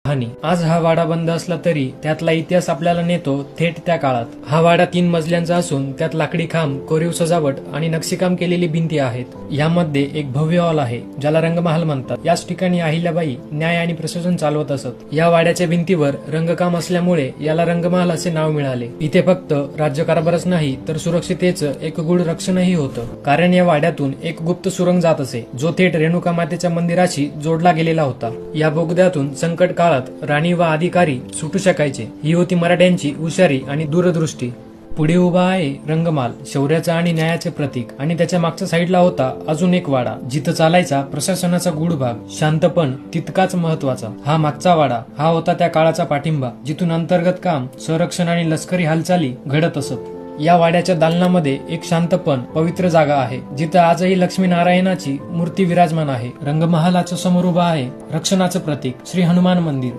कहाणी. आज हा वाडा बंद असला तरी त्यातला इतिहास आपल्याला नेतो थेट त्या काळात. हा वाडा 3 मजल्यांचा असून त्यात लाकडी खांब, कोरीव सजावट आणि नक्षीकाम केलेली भिंती आहेत. यामध्ये एक भव्य हॉल आहे ज्याला रंगमहाल म्हणतात. याच ठिकाणी अहिल्याबाई न्याय आणि प्रशासन चालवत असत. या वाड्याच्या भिंतीवर रंगकाम असल्यामुळे याला रंगमहाल असे नाव मिळाले. इथे फक्त राज्यकारभारच नाही तर सुरक्षितेचं एक गूढ रक्षणही होतं. कारण या वाड्यातून एक गुप्त सुरंग जात असे जो थेट रेणुका मातेच्या मंदिराशी जोडला गेलेला होता. या बोगद्यातून संकट काळात राणी व अधिकारी सुटू शकायचे. ही होती मराठ्यांची हुशारी आणि दूरदृष्टी. पुढे उभा आहे रंगमहाल, शौर्याचा आणि न्यायाचे प्रतीक. आणि त्याच्या मागच्या साईडला होता अजून एक वाडा जिथं चालायचा प्रशासनाचा गूढ भाग, शांतपण तितकाच महत्वाचा. हा मागचा वाडा हा होता त्या काळाचा पाठिंबा जिथून अंतर्गत काम, संरक्षण आणि लष्करी हालचाली घडत असत. या वाड्याच्या दालनामध्ये एक शांतपण पवित्र जागा आहे जिथं आजही लक्ष्मीनारायणाची मूर्ती विराजमान आहे. रंगमहालाच्या समोर उभा आहे रक्षणाचं प्रतीक श्री हनुमान मंदिर.